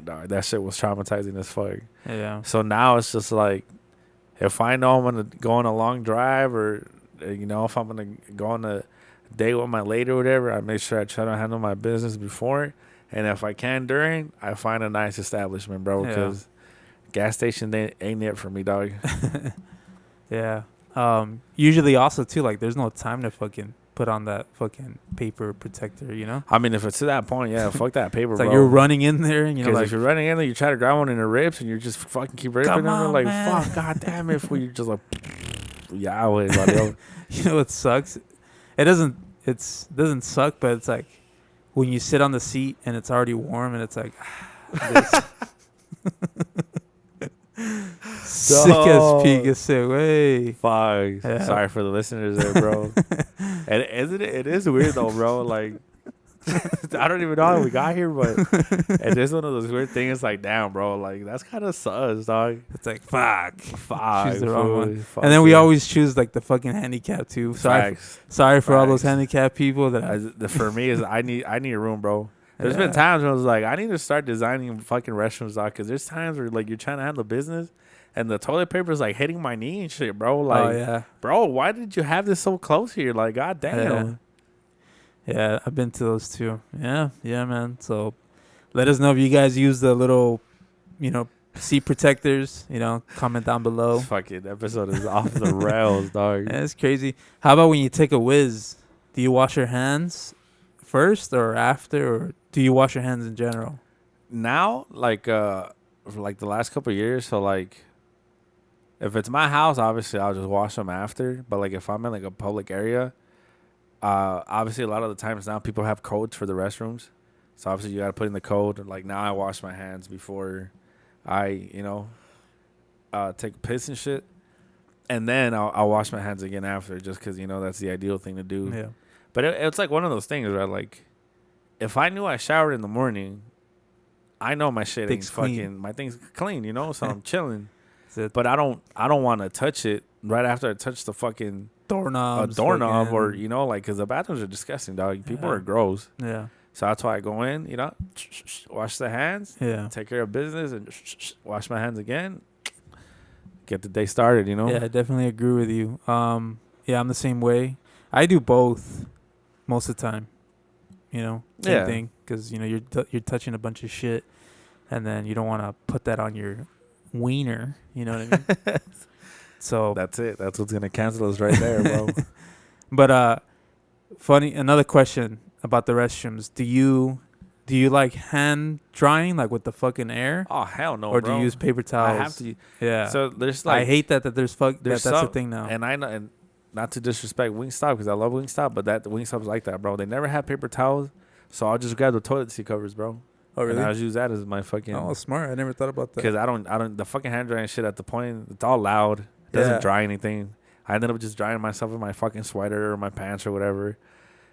Dog. That shit was traumatizing as fuck. Yeah. So now it's just like, if I know I'm gonna go on a long drive, or you know, if I'm gonna go on a date with my lady or whatever, I make sure I try to handle my business before. And if I can during, I find a nice establishment, bro, because gas station ain't it for me, dog. Yeah. Usually also, too, like, there's no time to fucking put on that fucking paper protector, you know? I mean, if it's to that point, fuck that paper, bro. Like, you're running in there, and, you know, like, if you're running in there, you try to grab one in the ribs, and you just fucking keep ripping them. Like, fuck, goddamn it, fool. You're just like, Yahweh, buddy. You know what sucks? It doesn't suck, but it's like, when you sit on the seat and it's already warm and it's like, sick as pig is sick. Way. Fuck. Yeah. Sorry for the listeners there, bro. And it is weird though, bro. Like, I don't even know how we got here, but it's just one of those weird things. Like, damn, bro, like that's kind of sus, dog. It's like fuck. Choose the wrong one. Fuck, and then we always choose like the fucking handicap too. Sorry for all those handicap people that. For me is I need a room, bro. There's been times where I was like, I need to start designing fucking restrooms, dog, because there's times where like you're trying to handle business. And the toilet paper is like hitting my knee and shit, bro. Like, bro, why did you have this so close here? Like, goddamn. Yeah, I've been to those too. Yeah, man. So let us know if you guys use the little, seat protectors. Comment down below. This fucking episode is off the rails, dog. Yeah, it's crazy. How about when you take a whiz? Do you wash your hands first or after, or do you wash your hands in general? Now, for like the last couple of years, so like, if it's my house, obviously I'll just wash them after. But like if I'm in like a public area, obviously a lot of the times now people have codes for the restrooms. So obviously you got to put in the code. And like now I wash my hands before I, take a piss and shit. And then I'll wash my hands again after just because, that's the ideal thing to do. Yeah. But it's like one of those things where like if I knew I showered in the morning, I know my shit ain't fucking, my thing's clean, so I'm chilling. But I don't want to touch it right after I touch the fucking doorknob or because the bathrooms are disgusting, dog. People are gross. Yeah. So that's why I go in, wash the hands, take care of business, and wash my hands again. Get the day started, Yeah, I definitely agree with you. I'm the same way. I do both most of the time. Same thing, because you're touching a bunch of shit, and then you don't want to put that on your wiener, you know what I mean? So that's it. That's what's gonna cancel us right there, bro. But funny, another question about the restrooms. Do you like hand drying, like with the fucking air? Oh hell no, or bro. do you use paper towels? I have to. Yeah. So there's like I hate that that's the thing now. And I know, and not to disrespect Wingstop because I love Wingstop, but that Wingstop's like that, bro. They never have paper towels, so I'll just grab the toilet seat covers, bro. Oh really? And I'll use that as my fucking. Oh, smart. I never thought about that. Because I don't the fucking hand drying shit at the point. It's all loud. It doesn't dry anything. I ended up just drying myself in my fucking sweater or my pants or whatever.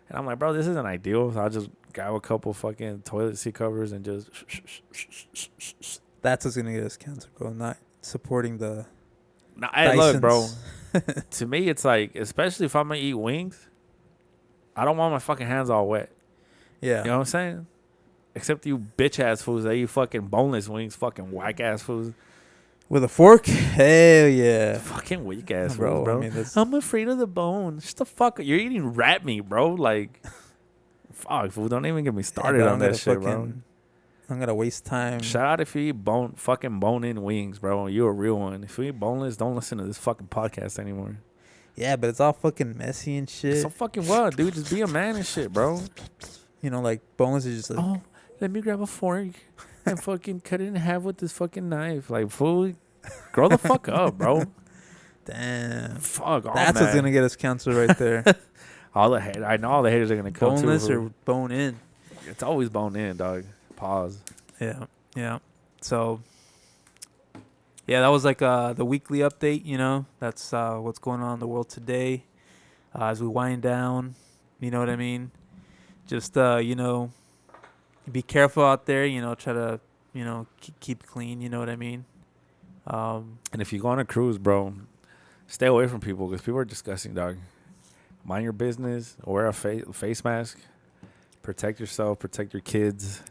And I'm like, bro, this isn't ideal. So I'll just grab a couple fucking toilet seat covers and just. That's what's gonna get us canceled, bro. Not supporting the. Nah, hey, look, bro. To me, it's like, especially if I'm gonna eat wings, I don't want my fucking hands all wet. Yeah. You know what I'm saying? Except you bitch ass fools that eat fucking boneless wings, fucking whack ass fools. With a fork? Hell yeah. Fucking weak ass fools, bro. I mean, I'm afraid of the bone. Shut the fuck up. You're eating rat meat, bro. Like, fuck, fool. Don't even get me started on that shit, bro. I'm gonna waste time. Shout out if you eat fucking bone-in wings, bro. You're a real one. If you eat boneless, don't listen to this fucking podcast anymore. Yeah, but it's all fucking messy and shit. So fucking what, dude? Just be a man and shit, bro. Like boneless is just like, oh, let me grab a fork and fucking cut it in half with this fucking knife. Like, fool, grow the fuck up, bro. Damn. Fuck off, That's what's gonna get us canceled right there. I know all the haters are gonna come too. Boneless or bone in? It's always bone in, dog. Pause. Yeah. So, yeah, that was like the weekly update, That's what's going on in the world today. As we wind down, you know what I mean? Just, be careful out there, try to, keep clean, you know what I mean? And if you go on a cruise, bro, stay away from people because people are disgusting, dog. Mind your business. Wear a face mask. Protect yourself. Protect your kids.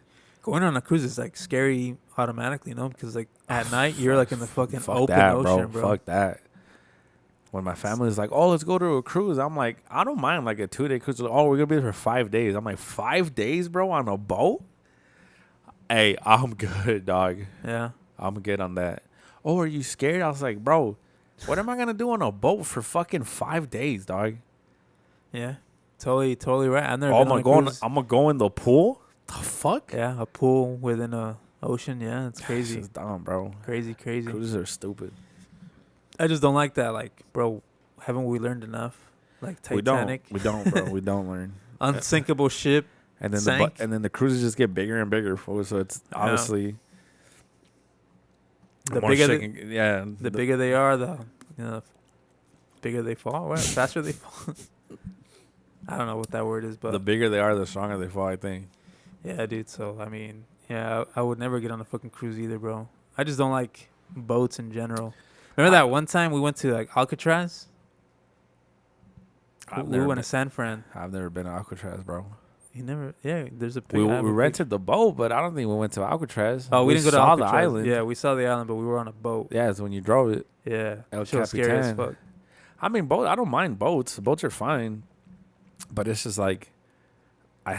Going on a cruise is like scary automatically, because like at night you're like in the fucking open that, ocean, bro. Fuck that. When my family is like, "Oh, let's go to a cruise," I'm like, I don't mind like a 2-day cruise. Oh, we're gonna be there for 5 days. I'm like, 5 days, bro, on a boat? Hey, I'm good, dog. Yeah, I'm good on that. Oh, are you scared? I was like, bro, what am I gonna do on a boat for fucking 5 days, dog? Yeah, totally right. I'm gonna go in the pool. The fuck? Yeah, a pool within a ocean. Yeah, it's crazy. It's dumb, bro. Crazy. Cruises are stupid. I just don't like that. Like, bro, haven't we learned enough? Like Titanic. We don't, bro. We don't learn. Unsinkable ship. And then the cruises just get bigger and bigger, fool. So it's obviously the bigger they are, the bigger they fall. What? Faster they fall. I don't know what that word is, but the bigger they are, the stronger they fall, I think. Yeah, dude. So I mean, yeah, I would never get on a fucking cruise either, bro. I just don't like boats in general. Remember that one time we went to like Alcatraz? We went to San Fran. I've never been to Alcatraz, bro. You never? Yeah, there's a. We rented the boat, but I don't think we went to Alcatraz. Oh, we didn't go to Alcatraz. The island. Yeah, we saw the island, but we were on a boat. Yeah, it's when you drove it. Yeah, El it was scary as fuck. I mean, I don't mind boats. Boats are fine, but it's just like, I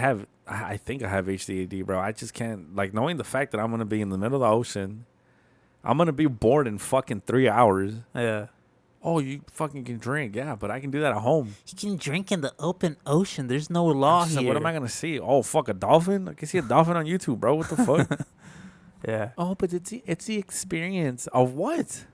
think I have HDAD, bro. I just can't, like, knowing the fact that I'm gonna be in the middle of the ocean, I'm gonna be bored in fucking 3 hours. Yeah. Oh, you fucking can drink, yeah, but I can do that at home. You can drink in the open ocean. There's no law here. What am I gonna see? Oh, fuck, a dolphin? I can see a dolphin on YouTube, bro. What the fuck? Yeah. Oh, but it's the experience of what?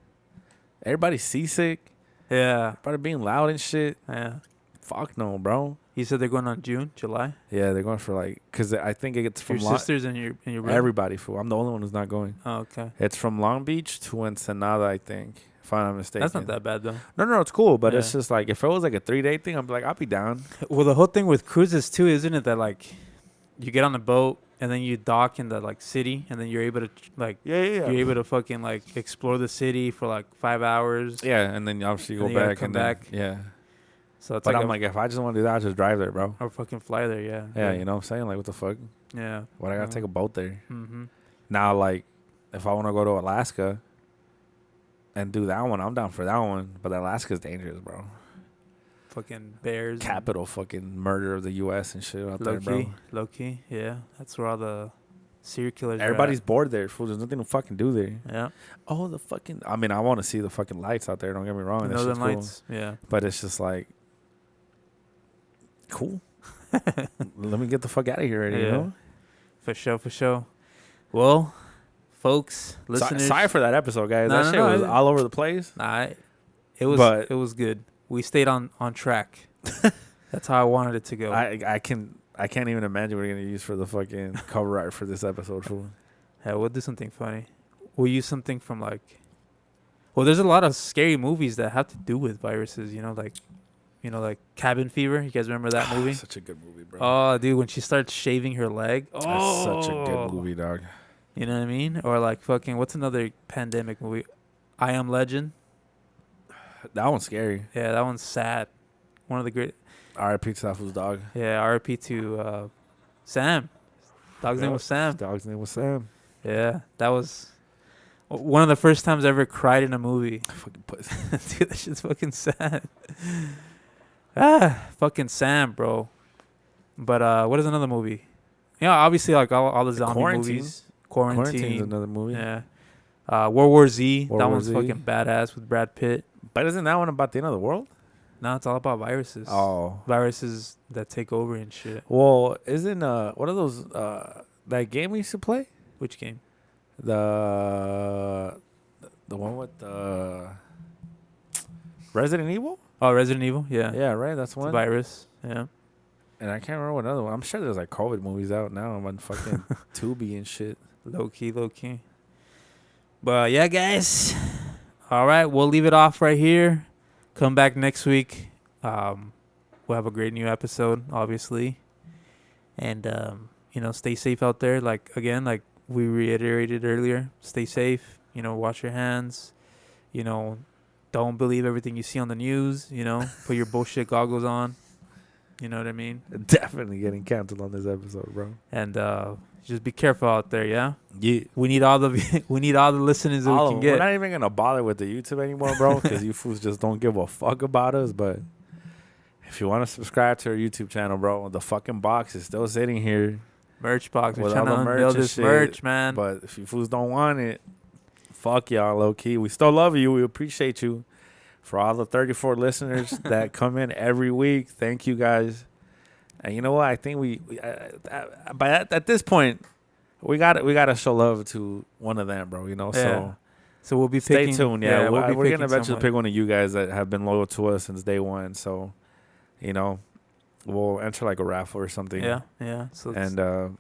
Everybody's seasick. Yeah. Everybody being loud and shit. Yeah. Fuck no, bro. You said they're going on July? Yeah, they're going for like, because I think it gets from your sisters and your brother? Everybody, fool. I'm the only one who's not going. Oh, okay. It's from Long Beach to Ensenada, I think, if I'm not mistaken. That's not that bad, though. No, it's cool, but it's just like, if it was like a 3-day thing, I'd be like, I'll be down. Well, the whole thing with cruises, too, isn't it that, like, you get on a boat and then you dock in the, like, city, and then you're able to, like, you're able to fucking, like, explore the city for, like, 5 hours. Yeah, and then obviously you go back and then, yeah. So it's but like I'm like, if I just want to do that, I'll just drive there, bro. Or fucking fly there, yeah. Yeah, you know what I'm saying? Like, what the fuck? Yeah. What, I got to take a boat there? Mm-hmm. Now, like, if I want to go to Alaska and do that one, I'm down for that one. But Alaska's dangerous, bro. Fucking bears. Capital fucking murder of the U.S. and shit out there, bro. Low key, yeah. That's where all the serial killers Everybody's bored there, fool. There's nothing to fucking do there. Yeah. Oh, the fucking... I mean, I want to see the fucking lights out there. Don't get me wrong. The Northern Lights, yeah. But it's just like... Cool. Let me get the fuck out of here already, you know? For sure. Well, folks, listeners... Sorry for that episode, guys. That shit was all over the place. Nah, it was good. We stayed on track. That's how I wanted it to go. I can't even imagine what we're going to use for the fucking cover art for this episode, fool. Yeah, we'll do something funny. We'll use something from, like... Well, there's a lot of scary movies that have to do with viruses, like Cabin Fever. You guys remember that movie? Such a good movie, bro. Oh, dude, when she starts shaving her leg. Oh, that's such a good movie, dog. You know what I mean? Or like fucking, what's another pandemic movie? I Am Legend. That one's scary. Yeah, that one's sad. One of the great. R.I.P. to that fool's dog. Yeah, R.I.P. to Sam. Dog's name was Sam. Dog's name was Sam. Yeah, that was one of the first times I ever cried in a movie. Fucking pussy. Dude, that shit's fucking sad. Fucking Sam, bro. But what is another movie? Yeah, obviously like all the zombie movies. Quarantine's another movie. Yeah. World War Z. That one's fucking badass with Brad Pitt. But isn't that one about the end of the world? No, it's all about viruses. Oh. Viruses that take over and shit. Well, isn't what are those that game we used to play? Which game? The one with the Resident Evil? Oh, Resident Evil, yeah. Yeah, right. That's one. It's a virus, yeah. And I can't remember what another one. I'm sure there's like COVID movies out now on fucking Tubi and shit. Low key. But yeah, guys. All right, we'll leave it off right here. Come back next week. We'll have a great new episode, obviously. And stay safe out there. Like we reiterated earlier, stay safe. Wash your hands. Don't believe everything you see on the news. Put your bullshit goggles on. You know what I mean? Definitely getting canceled on this episode, bro. And just be careful out there, yeah. Yeah. We need all the listeners that we can get. We're not even gonna bother with the YouTube anymore, bro, because you fools just don't give a fuck about us. But if you want to subscribe to our YouTube channel, bro, the fucking box is still sitting here. Merch box. We're trying to unveil this merch, man. But if you fools don't want it, fuck y'all, low key. We still love you. We appreciate you. For all the 34 listeners that come in every week, thank you guys. And you know what? I think at this point, we gotta show love to one of them, bro. Yeah. So we'll be stay tuned. Yeah, we're gonna eventually pick one of you guys that have been loyal to us since day one. So, we'll enter like a raffle or something. Yeah. So and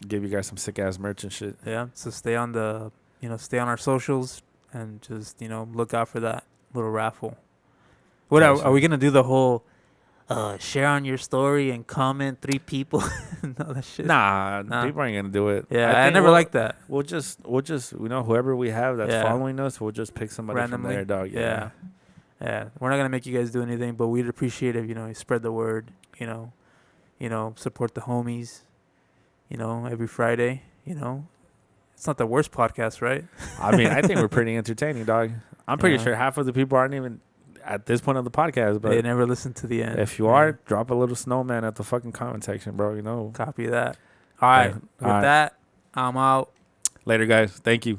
give you guys some sick ass merch and shit. Yeah. So stay on our socials and just look out for that little raffle. What are we gonna do? The whole share on your story and comment 3 people and all that shit. Nah, people ain't gonna do it. Yeah, I never liked that. We'll just whoever we have that's following us, we'll just pick somebody randomly from there, dog. Yeah. We're not gonna make you guys do anything, but we'd appreciate if you spread the word. Support the homies. Every Friday. It's not the worst podcast, right? I mean, I think we're pretty entertaining, dog. I'm pretty sure half of the people aren't even at this point of the podcast, but they never listen to the end. If you are, drop a little snowman at the fucking comment section, bro. Copy that. All right. With that, I'm out. Later, guys. Thank you.